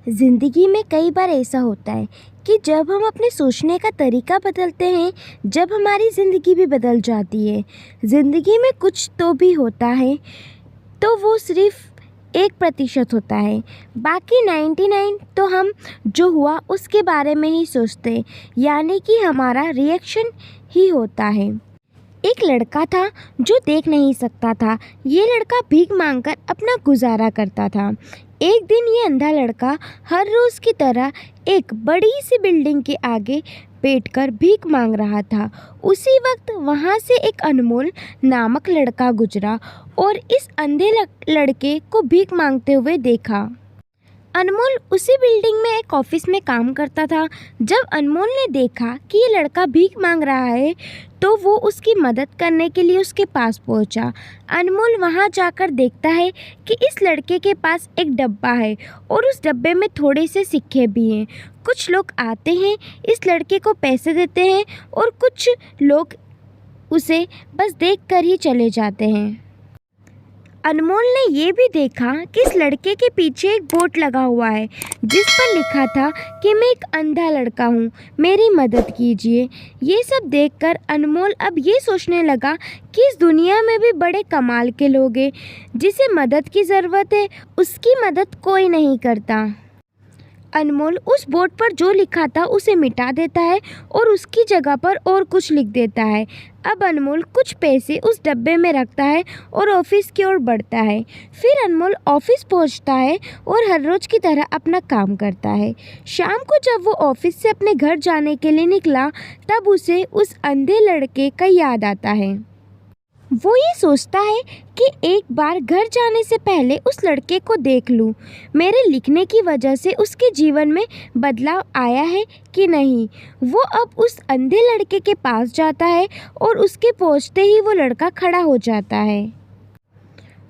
ज़िंदगी में कई बार ऐसा होता है कि जब हम अपने सोचने का तरीका बदलते हैं, जब हमारी ज़िंदगी भी बदल जाती है। ज़िंदगी में कुछ तो भी होता है, तो वो सिर्फ 1% होता है, बाकी 99 तो हम जो हुआ उसके बारे में ही सोचते हैं, यानी कि हमारा रिएक्शन ही होता है। एक लड़का था जो देख नहीं सकता था। ये लड़का भीख मांगकर अपना गुजारा करता था। एक दिन ये अंधा लड़का हर रोज़ की तरह एक बड़ी सी बिल्डिंग के आगे बैठकर भीख मांग रहा था। उसी वक्त वहाँ से एक अनमोल नामक लड़का गुजरा और इस अंधे लड़के को भीख मांगते हुए देखा। अनमोल उसी बिल्डिंग में एक ऑफिस में काम करता था। जब अनमोल ने देखा कि ये लड़का भीख मांग रहा है, तो वो उसकी मदद करने के लिए उसके पास पहुंचा। अनमोल वहां जाकर देखता है कि इस लड़के के पास एक डब्बा है और उस डब्बे में थोड़े से सिक्के भी हैं। कुछ लोग आते हैं, इस लड़के को पैसे देते हैं और कुछ लोग उसे बस देखकर ही चले जाते हैं। अनमोल ने ये भी देखा कि इस लड़के के पीछे एक बोर्ड लगा हुआ है जिस पर लिखा था कि मैं एक अंधा लड़का हूँ, मेरी मदद कीजिए। ये सब देखकर अनमोल अब ये सोचने लगा कि इस दुनिया में भी बड़े कमाल के लोग हैं। जिसे मदद की ज़रूरत है उसकी मदद कोई नहीं करता। अनमोल उस बोर्ड पर जो लिखा था उसे मिटा देता है और उसकी जगह पर और कुछ लिख देता है। अब अनमोल कुछ पैसे उस डब्बे में रखता है और ऑफिस की ओर बढ़ता है। फिर अनमोल ऑफिस पहुंचता है और हर रोज़ की तरह अपना काम करता है। शाम को जब वो ऑफिस से अपने घर जाने के लिए निकला, तब उसे उस अंधे लड़के का याद आता है। वो ये सोचता है कि एक बार घर जाने से पहले उस लड़के को देख लूं। मेरे लिखने की वजह से उसके जीवन में बदलाव आया है कि नहीं। वो अब उस अंधे लड़के के पास जाता है और उसके पहुंचते ही वो लड़का खड़ा हो जाता है।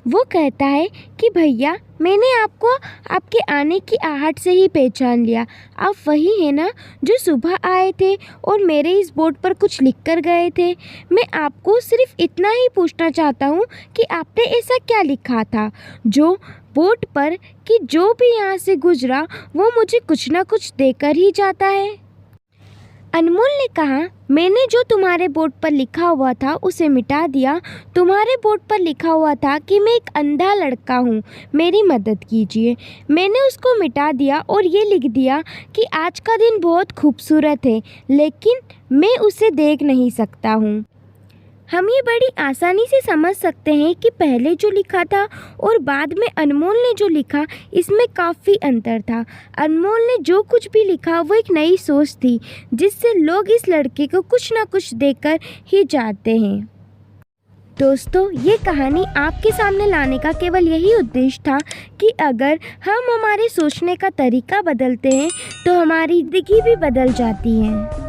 वो कहता है कि भैया, मैंने आपको आपके आने की आहट से ही पहचान लिया। आप वही हैं ना जो सुबह आए थे और मेरे इस बोर्ड पर कुछ लिख कर गए थे। मैं आपको सिर्फ इतना ही पूछना चाहता हूँ कि आपने ऐसा क्या लिखा था जो बोर्ड पर कि जो भी यहाँ से गुजरा वो मुझे कुछ ना कुछ देकर ही जाता है। अनमोल ने कहा, मैंने जो तुम्हारे बोर्ड पर लिखा हुआ था उसे मिटा दिया। तुम्हारे बोर्ड पर लिखा हुआ था कि मैं एक अंधा लड़का हूँ, मेरी मदद कीजिए। मैंने उसको मिटा दिया और ये लिख दिया कि आज का दिन बहुत खूबसूरत है, लेकिन मैं उसे देख नहीं सकता हूँ। हम ये बड़ी आसानी से समझ सकते हैं कि पहले जो लिखा था और बाद में अनमोल ने जो लिखा, इसमें काफ़ी अंतर था। अनमोल ने जो कुछ भी लिखा वो एक नई सोच थी, जिससे लोग इस लड़के को कुछ ना कुछ देकर ही जाते हैं। दोस्तों, ये कहानी आपके सामने लाने का केवल यही उद्देश्य था कि अगर हम हमारे सोचने का तरीका बदलते हैं तो हमारी ज़िंदगी भी बदल जाती है।